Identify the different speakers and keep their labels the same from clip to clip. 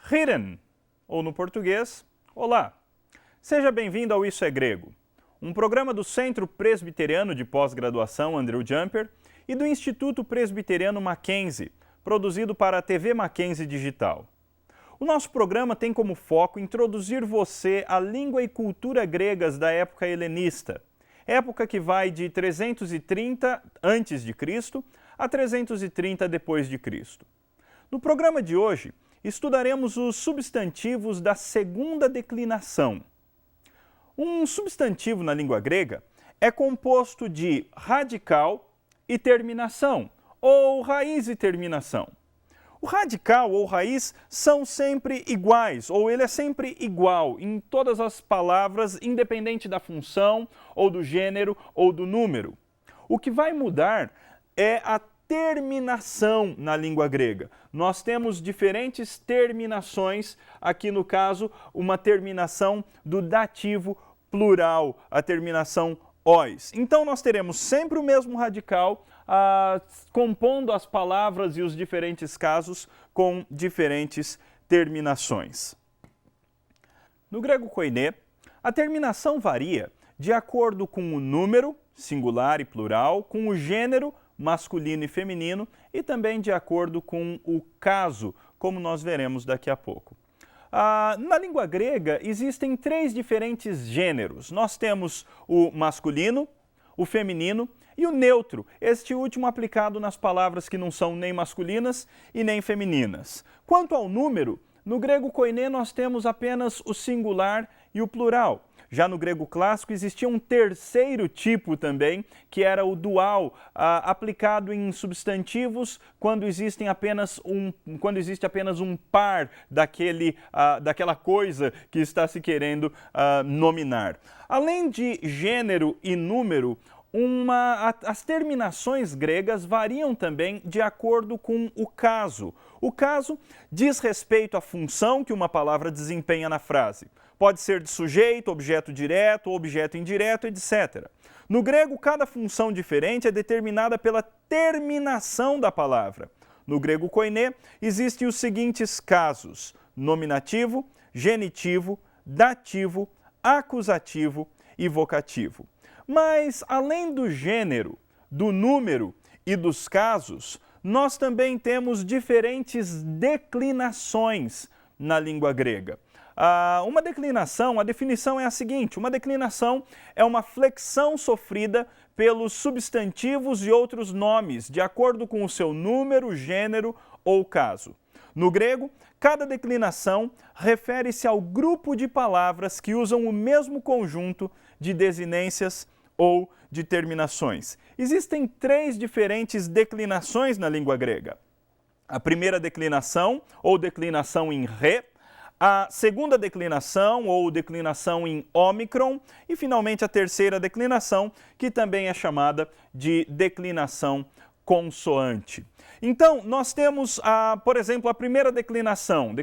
Speaker 1: Heren, ou no português, olá. Seja bem-vindo ao Isso é Grego, um programa do Centro Presbiteriano de Pós-Graduação Andrew Jumper e do Instituto Presbiteriano Mackenzie, produzido para a TV Mackenzie Digital. O nosso programa tem como foco introduzir você à língua e cultura gregas da época helenista, época que vai de 330 a.C. a 330 d.C. No programa de hoje, estudaremos os substantivos da segunda declinação. Um substantivo na língua grega é composto de radical e terminação, ou raiz e terminação. O radical ou raiz são sempre iguais, ou ele é sempre igual em todas as palavras, independente da função, ou do gênero, ou do número. O que vai mudar é a terminação na língua grega. Nós temos diferentes terminações, aqui no caso, uma terminação do dativo plural, a terminação ois. Então nós teremos sempre o mesmo radical, compondo as palavras e os diferentes casos com diferentes terminações. No grego koiné, a terminação varia de acordo com o número, singular e plural, com o gênero, masculino e feminino, e também de acordo com o caso, como nós veremos daqui a pouco. Na língua grega existem três diferentes gêneros. Nós temos o masculino, o feminino e o neutro, este último aplicado nas palavras que não são nem masculinas e nem femininas. Quanto ao número, no grego koiné nós temos apenas o singular e o plural. Já no grego clássico existia um terceiro tipo também, que era o dual, aplicado em substantivos quando existe apenas um par daquela coisa que está se querendo nominar. Além de gênero e número, as terminações gregas variam também de acordo com o caso. O caso diz respeito à função que uma palavra desempenha na frase. Pode ser de sujeito, objeto direto, objeto indireto, etc. No grego, cada função diferente é determinada pela terminação da palavra. No grego koiné, existem os seguintes casos: nominativo, genitivo, dativo, acusativo e vocativo. Mas, além do gênero, do número e dos casos, nós também temos diferentes declinações na língua grega. Uma declinação, a definição é a seguinte: uma declinação é uma flexão sofrida pelos substantivos e outros nomes, de acordo com o seu número, gênero ou caso. No grego, cada declinação refere-se ao grupo de palavras que usam o mesmo conjunto de desinências ou de terminações. Existem três diferentes declinações na língua grega. A primeira declinação, ou declinação em ré, a segunda declinação, ou declinação em ômicron, e finalmente a terceira declinação, que também é chamada de declinação consoante. Então, nós temos, por exemplo, a primeira declinação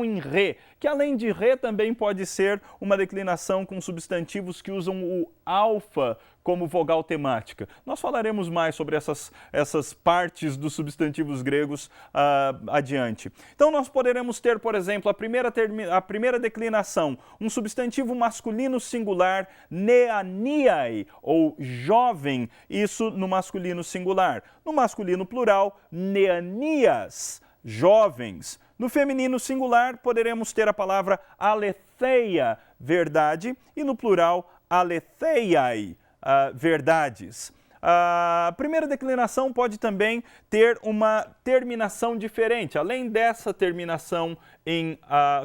Speaker 1: em ré, que além de ré também pode ser uma declinação com substantivos que usam o alfa como vogal temática. Nós falaremos mais sobre essas partes dos substantivos gregos adiante. Então, nós poderemos ter, por exemplo, a primeira declinação, um substantivo masculino singular, neaniai, ou jovem, isso no masculino singular. No masculino plural, neanias, jovens. No feminino singular, poderemos ter a palavra aletheia, verdade, e no plural, aletheiai, verdades. A primeira declinação pode também ter uma terminação diferente. Além dessa terminação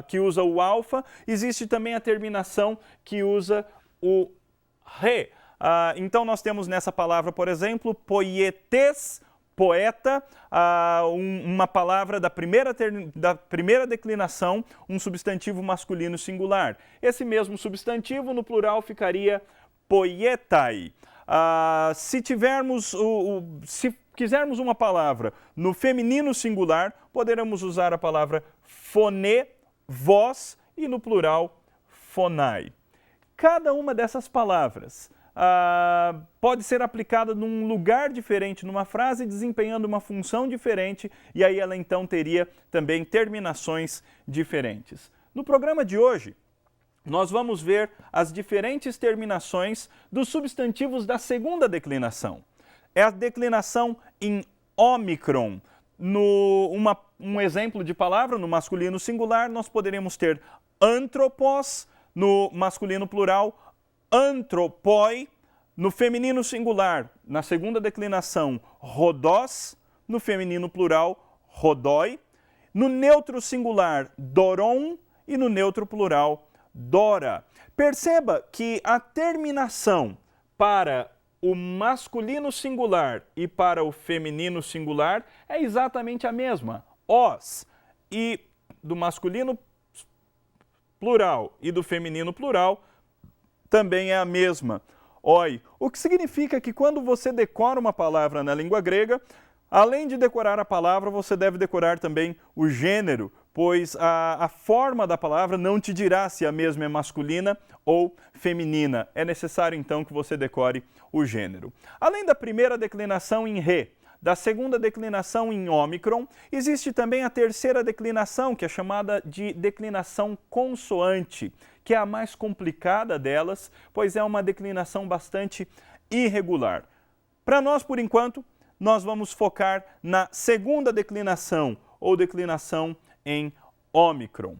Speaker 1: que usa o alfa, existe também a terminação que usa o ré. Então nós temos nessa palavra, por exemplo, poietes, poeta, uma palavra da primeira declinação, um substantivo masculino singular. Esse mesmo substantivo no plural ficaria poietai. Se quisermos uma palavra no feminino singular, poderemos usar a palavra foné, voz, e no plural, fonai. Cada uma dessas palavras pode ser aplicada num lugar diferente, numa frase, desempenhando uma função diferente, e aí ela então teria também terminações diferentes. No programa de hoje, nós vamos ver as diferentes terminações dos substantivos da segunda declinação. É a declinação em ômicron. Um exemplo de palavra, no masculino singular, nós poderemos ter antropos, no masculino plural, antropoi, no feminino singular, na segunda declinação, rodós, no feminino plural, rodói, no neutro singular, doron e no neutro plural, dora. Perceba que a terminação para o masculino singular e para o feminino singular é exatamente a mesma, os, e do masculino plural e do feminino plural também é a mesma, oi. O que significa que quando você decora uma palavra na língua grega, além de decorar a palavra, você deve decorar também o gênero, pois a forma da palavra não te dirá se a mesma é masculina ou feminina. É necessário então que você decore o gênero. Além da primeira declinação em ré, da segunda declinação em ômicron, existe também a terceira declinação, que é chamada de declinação consoante, que é a mais complicada delas, pois é uma declinação bastante irregular. Para nós, por enquanto, nós vamos focar na segunda declinação, ou declinação em ômicron.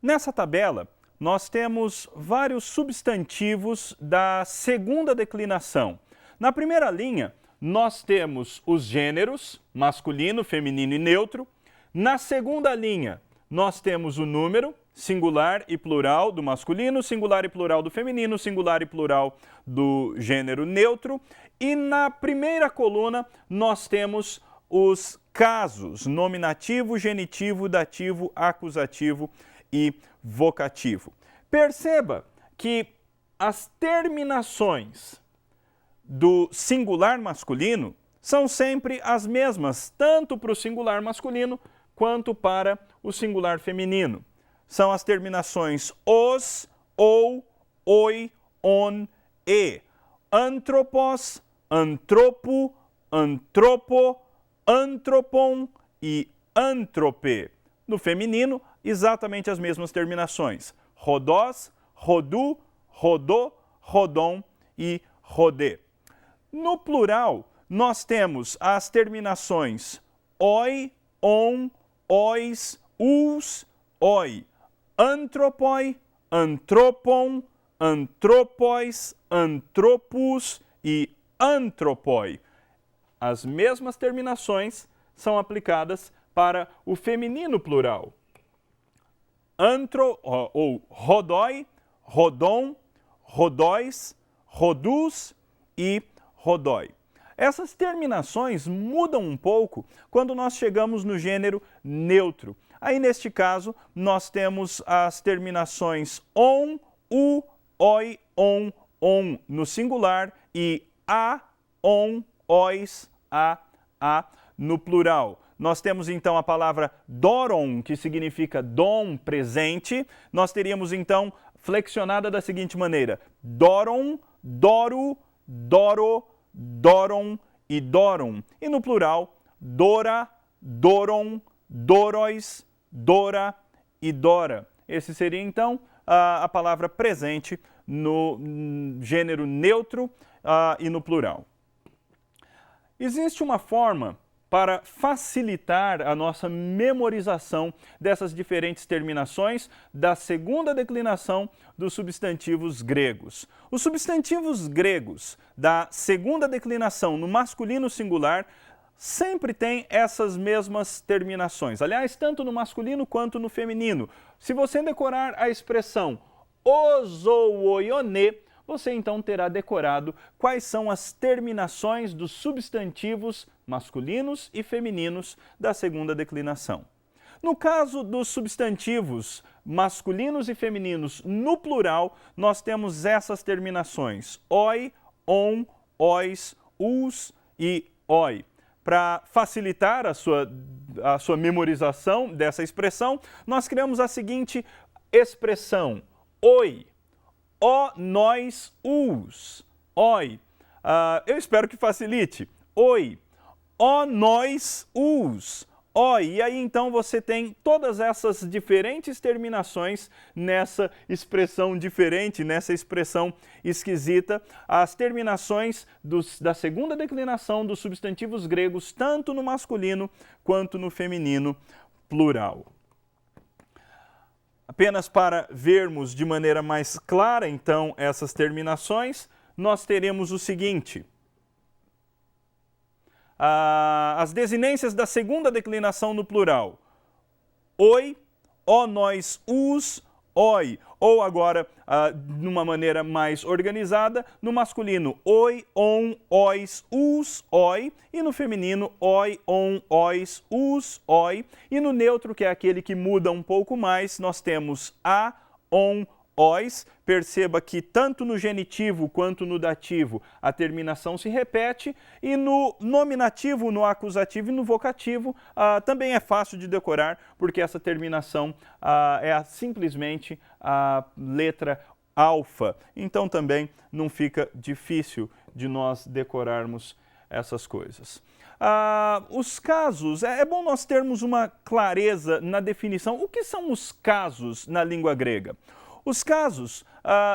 Speaker 1: Nessa tabela, nós temos vários substantivos da segunda declinação. Na primeira linha, nós temos os gêneros, masculino, feminino e neutro. Na segunda linha, nós temos o número, singular e plural do masculino, singular e plural do feminino, singular e plural do gênero neutro. E na primeira coluna, nós temos os casos, nominativo, genitivo, dativo, acusativo e vocativo. Perceba que as terminações do singular masculino são sempre as mesmas, tanto para o singular masculino quanto para o singular feminino. São as terminações os, ou, oi, on, e. Antropos, antropo, antropo, antropon e antrope. No feminino, exatamente as mesmas terminações. Rodós, rodu, rodô, rodom e rodê. No plural, nós temos as terminações oi, on, ois, us, oi. Antropoi, antropon, antropóis, antropus e antropoi. As mesmas terminações são aplicadas para o feminino plural. Ou rodói, rodom, rodóis, rodus e rodói. Essas terminações mudam um pouco quando nós chegamos no gênero neutro. Aí, neste caso, nós temos as terminações on, u, oi, on no singular e a, on, ois, a no plural. Nós temos então a palavra doron, que significa dom, presente. Nós teríamos então flexionada da seguinte maneira: doron, doru, doro, doron e dorum. E no plural, dora, doron, dorois, dora e dora. Esse seria então a palavra presente no gênero neutro e no plural. Existe uma forma para facilitar a nossa memorização dessas diferentes terminações da segunda declinação dos substantivos gregos. Os substantivos gregos da segunda declinação no masculino singular sempre têm essas mesmas terminações. Aliás, tanto no masculino quanto no feminino. Se você decorar a expressão os ou oione, você então terá decorado quais são as terminações dos substantivos masculinos e femininos da segunda declinação. No caso dos substantivos masculinos e femininos no plural, nós temos essas terminações oi, on, ois, us e oi. Para facilitar a sua memorização dessa expressão, nós criamos a seguinte expressão: oi, ó, nós, us. oi. Eu espero que facilite. Oi, ó nós, os. Oi, e aí então você tem todas essas diferentes terminações nessa expressão diferente, nessa expressão esquisita, as terminações da segunda declinação dos substantivos gregos, tanto no masculino quanto no feminino plural. Apenas para vermos de maneira mais clara, então, essas terminações, nós teremos o seguinte. As desinências da segunda declinação no plural. Oi, ó nós, os, oi. Ou agora, numa maneira mais organizada, no masculino, oi, on, ois, os, oi. E no feminino, oi, on, ois, os, oi. E no neutro, que é aquele que muda um pouco mais, nós temos a, on, ois. Perceba que tanto no genitivo quanto no dativo a terminação se repete, e no nominativo, no acusativo e no vocativo também é fácil de decorar, porque essa terminação é simplesmente a letra alfa. Então também não fica difícil de nós decorarmos essas coisas. Os casos, é bom nós termos uma clareza na definição. O que são os casos na língua grega? Os casos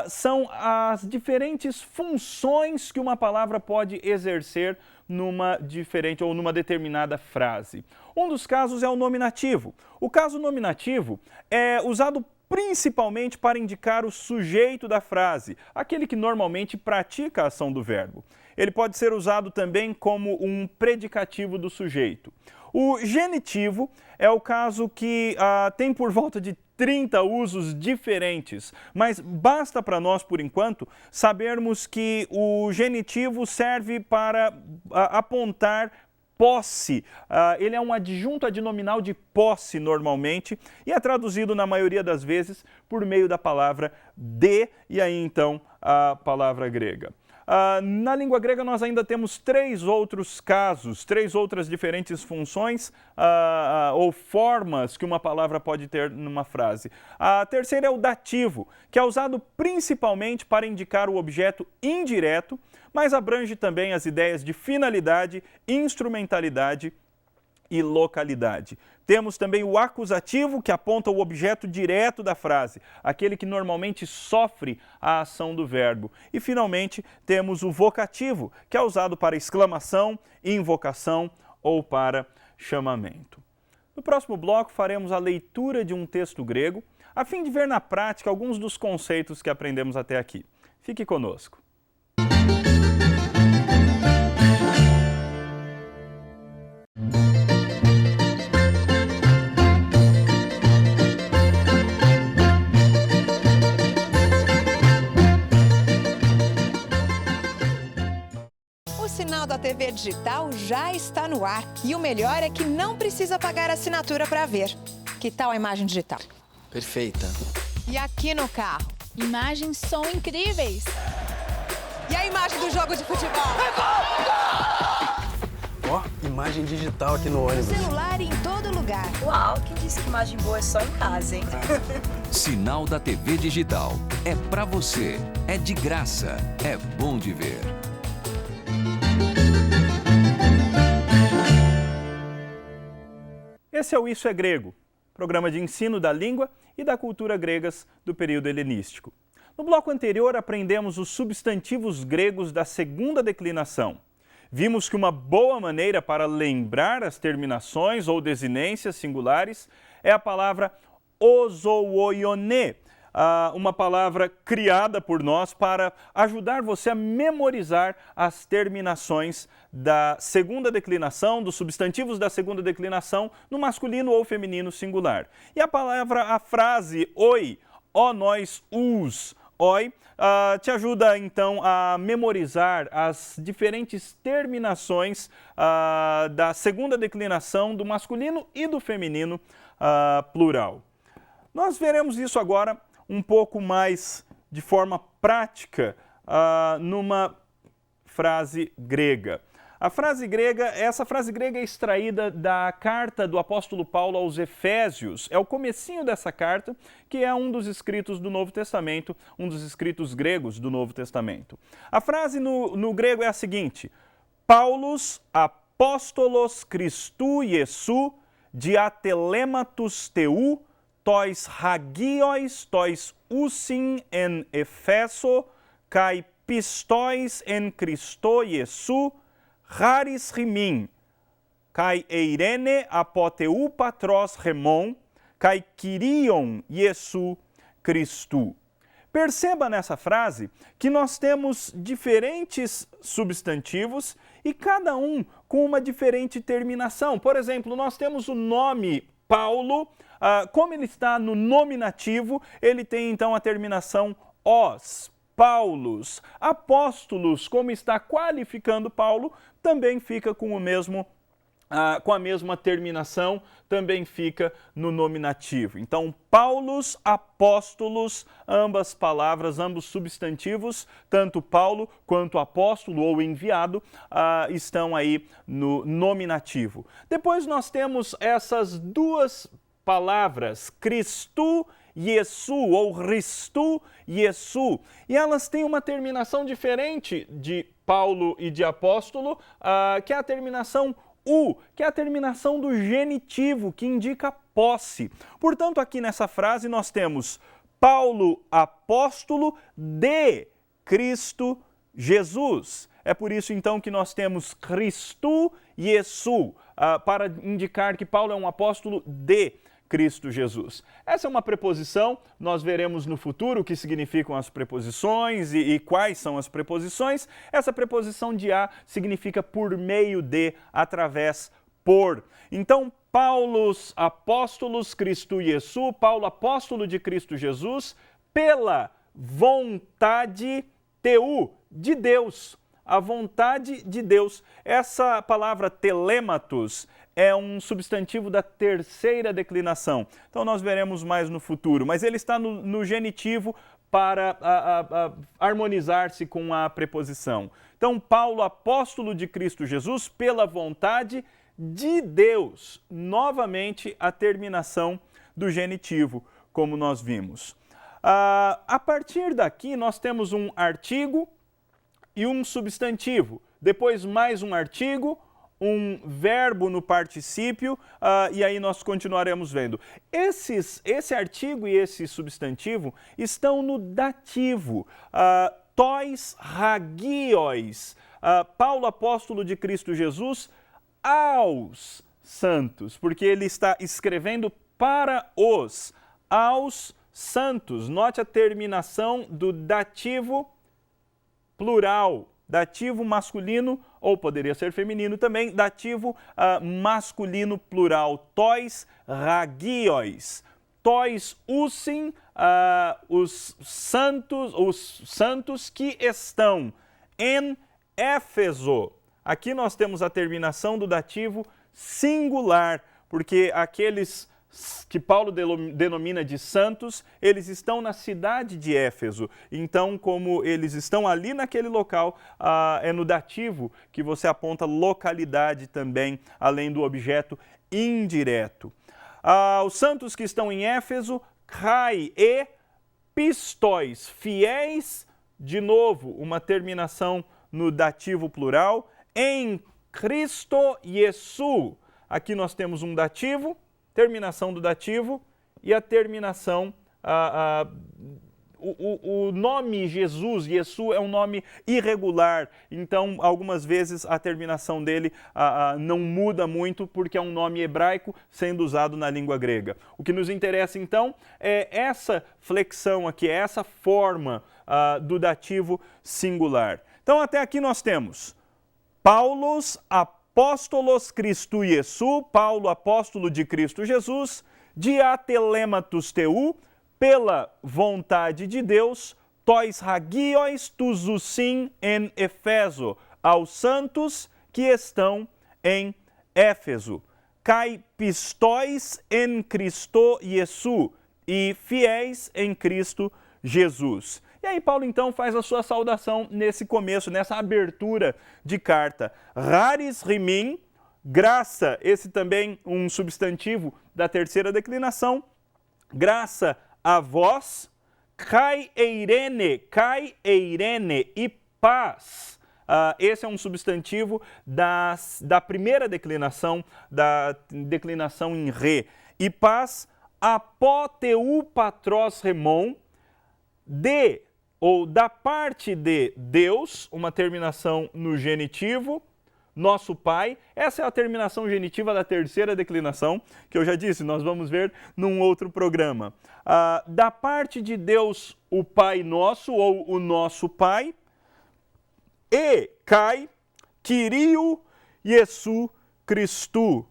Speaker 1: são as diferentes funções que uma palavra pode exercer numa diferente ou numa determinada frase. Um dos casos é o nominativo. O caso nominativo é usado principalmente para indicar o sujeito da frase, aquele que normalmente pratica a ação do verbo. Ele pode ser usado também como um predicativo do sujeito. O genitivo é o caso que tem por volta de 30 usos diferentes, mas basta para nós, por enquanto, sabermos que o genitivo serve para apontar posse. Ele é um adjunto adnominal de posse normalmente e é traduzido na maioria das vezes por meio da palavra de e aí então a palavra grega. Na língua grega nós ainda temos três outros casos, três outras diferentes funções ou formas que uma palavra pode ter numa frase. A terceira é o dativo, que é usado principalmente para indicar o objeto indireto, mas abrange também as ideias de finalidade, instrumentalidade e localidade. Temos também o acusativo, que aponta o objeto direto da frase, aquele que normalmente sofre a ação do verbo. E, finalmente, temos o vocativo, que é usado para exclamação, invocação ou para chamamento. No próximo bloco, faremos a leitura de um texto grego, a fim de ver na prática alguns dos conceitos que aprendemos até aqui. Fique conosco.
Speaker 2: O sinal da TV digital já está no ar e o melhor é que não precisa pagar assinatura para ver. Que tal a imagem digital?
Speaker 3: Perfeita.
Speaker 2: E aqui no carro?
Speaker 4: Imagens são incríveis.
Speaker 2: E a imagem do jogo de futebol?
Speaker 3: Ó, imagem digital aqui no ônibus.
Speaker 2: Celular em todo lugar.
Speaker 5: Uau, quem disse que imagem boa é só em casa, hein?
Speaker 6: Sinal da TV digital. É pra você. É de graça. É bom de ver.
Speaker 1: Esse é o Isso é Grego, programa de ensino da língua e da cultura gregas do período helenístico. No bloco anterior, aprendemos os substantivos gregos da segunda declinação. Vimos que uma boa maneira para lembrar as terminações ou desinências singulares é a palavra ozooioné, uma palavra criada por nós para ajudar você a memorizar as terminações da segunda declinação, dos substantivos da segunda declinação no masculino ou feminino singular. E a frase oi, ó nós, os, oi, te ajuda então a memorizar as diferentes terminações da segunda declinação do masculino e do feminino plural. Nós veremos isso agora um pouco mais de forma prática numa frase grega. Essa frase grega é extraída da carta do apóstolo Paulo aos Efésios. É o comecinho dessa carta, que é um dos escritos do Novo Testamento, um dos escritos gregos do Novo Testamento. A frase no grego é a seguinte: Paulus apóstolos Christou Iesu diatelematus teu, tois hagios tois usin en Efeso, kai pistois en Christo Iesu, haris rimin, kai eirene apoteu patros remon, kai kyrion Iesu Christu. Perceba nessa frase que nós temos diferentes substantivos e cada um com uma diferente terminação. Por exemplo, nós temos o nome Paulo, como ele está no nominativo, ele tem então a terminação os. Paulos. Apóstolos, como está qualificando Paulo, também fica com a mesma terminação, também fica no nominativo. Então, Paulos, apóstolos, ambas palavras, ambos substantivos, tanto Paulo quanto apóstolo ou enviado, estão aí no nominativo. Depois nós temos essas duas palavras, Christou Iesu ou Christou Iesu, e elas têm uma terminação diferente de Paulo e de apóstolo, que é a terminação que é a terminação do genitivo, que indica posse. Portanto, aqui nessa frase nós temos Paulo, apóstolo de Cristo Jesus. É por isso então que nós temos Christou Iesu, para indicar que Paulo é um apóstolo de Cristo Jesus. Essa é uma preposição, nós veremos no futuro o que significam as preposições e quais são as preposições. Essa preposição de a significa por meio de, através, por. Então, Paulos apóstolos Christou Iesu, Paulo apóstolo de Cristo Jesus, pela vontade teu, de Deus. A vontade de Deus. Essa palavra telematos é um substantivo da terceira declinação. Então nós veremos mais no futuro, mas ele está no genitivo para harmonizar-se com a preposição. Então, Paulo, apóstolo de Cristo Jesus, pela vontade de Deus. Novamente, a terminação do genitivo, como nós vimos. A partir daqui, nós temos um artigo e um substantivo. Depois, mais um artigo, um verbo no particípio, e aí nós continuaremos vendo. Esse artigo e esse substantivo estão no dativo, tois hagios, Paulo, apóstolo de Cristo Jesus, aos santos, porque ele está escrevendo para aos santos. Note a terminação do dativo plural, dativo masculino, ou poderia ser feminino também, dativo masculino plural, tois hagios. Tois usin, os santos que estão em Éfeso. Aqui nós temos a terminação do dativo singular, porque aqueles que Paulo denomina de santos, eles estão na cidade de Éfeso. Então, como eles estão ali naquele local, é no dativo que você aponta localidade também, além do objeto indireto. Os santos que estão em Éfeso, kai e pistóis, fiéis, de novo, uma terminação no dativo plural, em Cristo Iesu. Aqui nós temos um dativo, terminação do dativo e a terminação, o nome Jesus, Iesu, é um nome irregular, então algumas vezes a terminação dele não muda muito porque é um nome hebraico sendo usado na língua grega. O que nos interessa então é essa flexão aqui, é essa forma do dativo singular. Então até aqui nós temos Paulos, apóstolos Christou Iesu, Paulo, apóstolo de Cristo Jesus, diatelematus teu, pela vontade de Deus, tois hagios tus usin em Efeso, aos santos que estão em Éfeso, kai pistóis em Cristo Iesu, e fiéis em Cristo Jesus. E aí Paulo então faz a sua saudação nesse começo, nessa abertura de carta. Charis rimin, graça, esse também um substantivo da terceira declinação, graça a vós, kai eirene e paz. Esse é um substantivo da primeira declinação, da declinação em ré. E paz, apóteu patros remon, ou da parte de Deus, uma terminação no genitivo, nosso Pai. Essa é a terminação genitiva da terceira declinação, que eu já disse, nós vamos ver num outro programa. Da parte de Deus, o Pai nosso, ou o nosso Pai, e Kai, Kyriou Iesu Christou,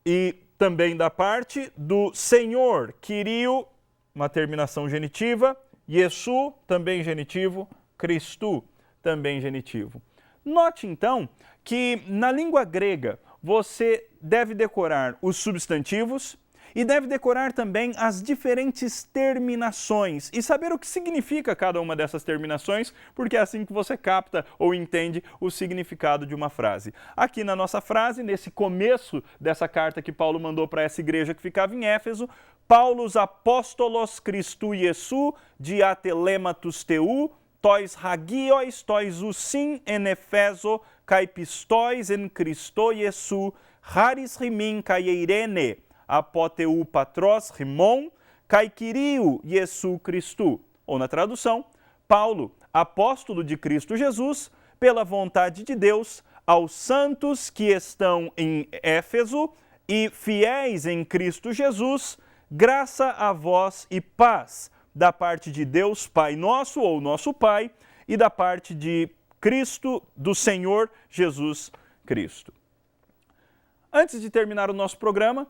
Speaker 1: e também da parte do Senhor, Kyriou, uma terminação genitiva, Iesu, também genitivo, Christou, também genitivo. Note então que na língua grega você deve decorar os substantivos e deve decorar também as diferentes terminações e saber o que significa cada uma dessas terminações, porque é assim que você capta ou entende o significado de uma frase. Aqui na nossa frase, nesse começo dessa carta que Paulo mandou para essa igreja que ficava em Éfeso, Paulos apóstolos Christou Iesu diatelematus teu, tois hagios, tois usim en Efeso, kai pistois en Christo Iesu, charis rimin kai eirene, apóteu patros rimon, kai Kyriou Iesu Christou. Ou na tradução, Paulo, apóstolo de Cristo Jesus, pela vontade de Deus, aos santos que estão em Éfeso e fiéis em Cristo Jesus, graça a vós e paz, da parte de Deus Pai nosso, ou nosso Pai, e da parte de Cristo, do Senhor Jesus Cristo. Antes de terminar o nosso programa,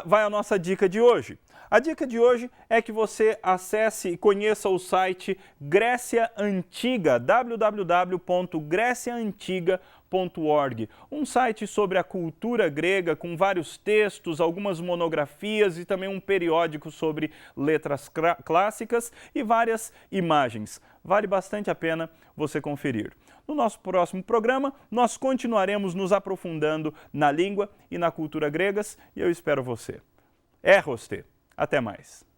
Speaker 1: vai a nossa dica de hoje. A dica de hoje é que você acesse e conheça o site Grécia Antiga, www.greciaantiga.org, um site sobre a cultura grega com vários textos, algumas monografias e também um periódico sobre letras clássicas e várias imagens. Vale bastante a pena você conferir. No nosso próximo programa, nós continuaremos nos aprofundando na língua e na cultura gregas e eu espero você. Eroste! Até mais!